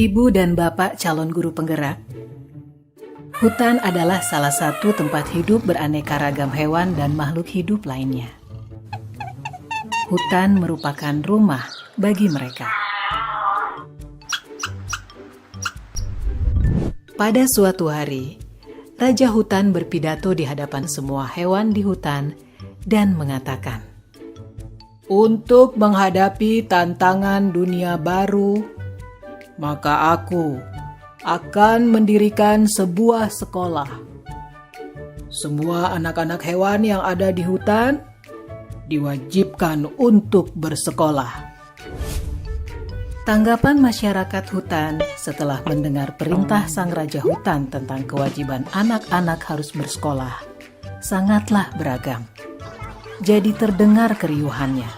Ibu dan bapak calon guru penggerak, hutan adalah salah satu tempat hidup beraneka ragam hewan dan makhluk hidup lainnya. Hutan merupakan rumah bagi mereka. Pada suatu hari, Raja Hutan berpidato di hadapan semua hewan di hutan dan mengatakan, "Untuk menghadapi tantangan dunia baru, maka aku akan mendirikan sebuah sekolah. Semua anak-anak hewan yang ada di hutan diwajibkan untuk bersekolah." Tanggapan masyarakat hutan setelah mendengar perintah sang Raja Hutan tentang kewajiban anak-anak harus bersekolah sangatlah beragam. Jadi terdengar keriuhannya.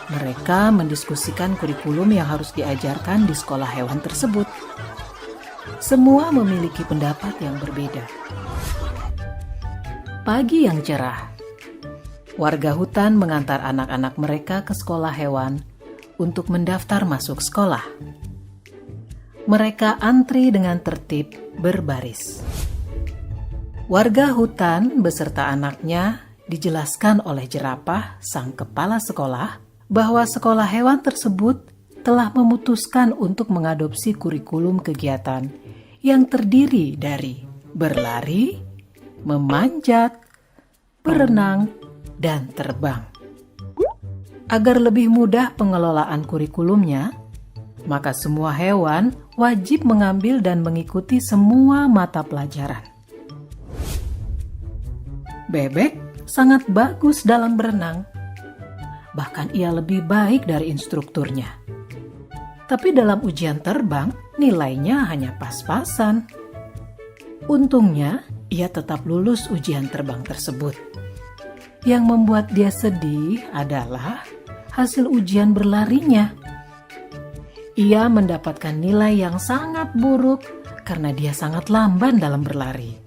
Mereka mendiskusikan kurikulum yang harus diajarkan di sekolah hewan tersebut. Semua memiliki pendapat yang berbeda. Pagi yang cerah, warga hutan mengantar anak-anak mereka ke sekolah hewan untuk mendaftar masuk sekolah. Mereka antri dengan tertib berbaris. Warga hutan beserta anaknya dijelaskan oleh jerapah, sang kepala sekolah, bahwa sekolah hewan tersebut telah memutuskan untuk mengadopsi kurikulum kegiatan yang terdiri dari berlari, memanjat, berenang, dan terbang. Agar lebih mudah pengelolaan kurikulumnya, maka semua hewan wajib mengambil dan mengikuti semua mata pelajaran. Bebek sangat bagus dalam berenang. Bahkan ia lebih baik dari instrukturnya. Tapi dalam ujian terbang, nilainya hanya pas-pasan. Untungnya, ia tetap lulus ujian terbang tersebut. Yang membuat dia sedih adalah hasil ujian berlarinya. Ia mendapatkan nilai yang sangat buruk karena dia sangat lamban dalam berlari.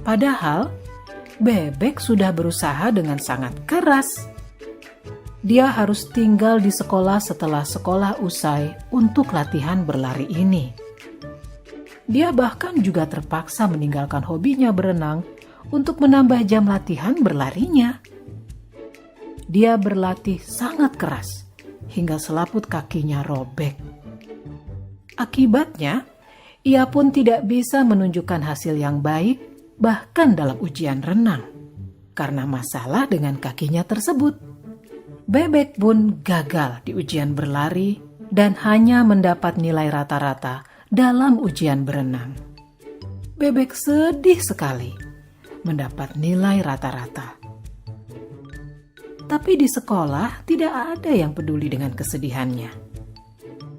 Padahal, bebek sudah berusaha dengan sangat keras. Dia harus tinggal di sekolah setelah sekolah usai untuk latihan berlari ini. Dia bahkan juga terpaksa meninggalkan hobinya berenang untuk menambah jam latihan berlarinya. Dia berlatih sangat keras hingga selaput kakinya robek. Akibatnya, ia pun tidak bisa menunjukkan hasil yang baik bahkan dalam ujian renang karena masalah dengan kakinya tersebut. Bebek pun gagal di ujian berlari dan hanya mendapat nilai rata-rata dalam ujian berenang. Bebek sedih sekali mendapat nilai rata-rata. Tapi di sekolah tidak ada yang peduli dengan kesedihannya.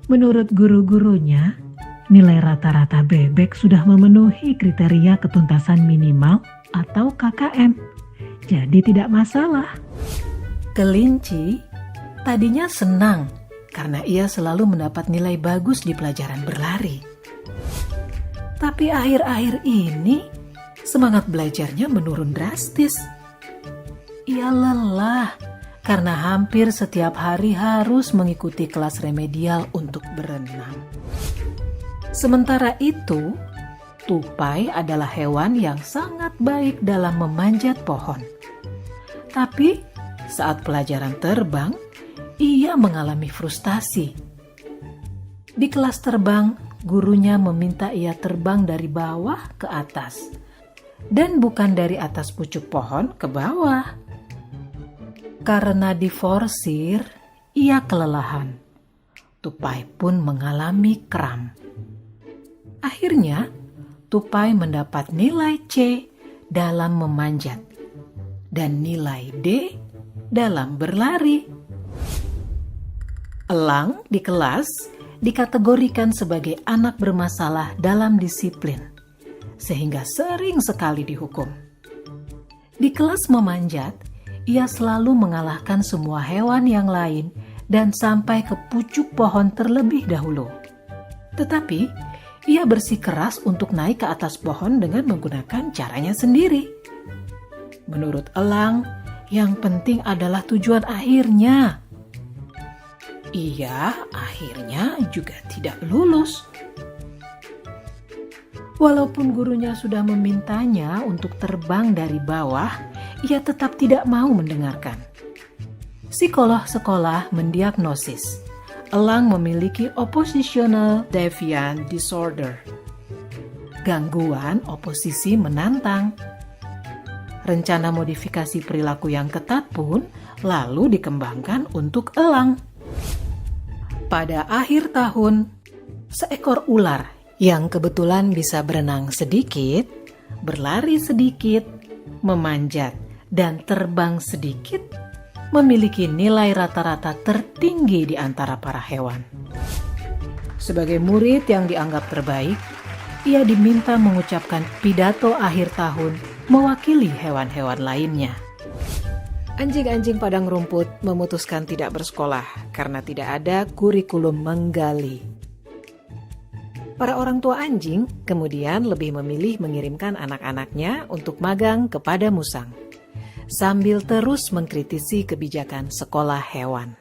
Menurut guru-gurunya, nilai rata-rata bebek sudah memenuhi kriteria ketuntasan minimal atau KKM. Jadi tidak masalah. Kelinci tadinya senang karena ia selalu mendapat nilai bagus di pelajaran berlari. Tapi akhir-akhir ini semangat belajarnya menurun drastis. Ia lelah karena hampir setiap hari harus mengikuti kelas remedial untuk berenang. Sementara itu, tupai adalah hewan yang sangat baik dalam memanjat pohon. Tapi saat pelajaran terbang, ia mengalami frustasi. Di kelas terbang, gurunya meminta ia terbang dari bawah ke atas dan bukan dari atas pucuk pohon ke bawah. Karena diforsir, ia kelelahan. Tupai pun mengalami kram. Akhirnya, tupai mendapat nilai C dalam memanjat dan nilai D dalam berlari. Elang di kelas dikategorikan sebagai anak bermasalah dalam disiplin, sehingga sering sekali dihukum. Di kelas memanjat, ia selalu mengalahkan semua hewan yang lain dan sampai ke pucuk pohon terlebih dahulu. Tetapi, ia bersikeras untuk naik ke atas pohon dengan menggunakan caranya sendiri. Menurut elang, yang penting adalah tujuan akhirnya. Ia akhirnya juga tidak lulus. Walaupun gurunya sudah memintanya untuk terbang dari bawah, ia tetap tidak mau mendengarkan. Psikolog sekolah mendiagnosis Elang memiliki oppositional deviant disorder, gangguan oposisi menantang. Rencana modifikasi perilaku yang ketat pun lalu dikembangkan untuk elang. Pada akhir tahun, seekor ular yang kebetulan bisa berenang sedikit, berlari sedikit, memanjat, dan terbang sedikit, memiliki nilai rata-rata tertinggi di antara para hewan. Sebagai murid yang dianggap terbaik, ia diminta mengucapkan pidato akhir tahun mewakili hewan-hewan lainnya. Anjing-anjing padang rumput memutuskan tidak bersekolah karena tidak ada kurikulum menggali. Para orang tua anjing kemudian lebih memilih mengirimkan anak-anaknya untuk magang kepada musang, sambil terus mengkritisi kebijakan sekolah hewan.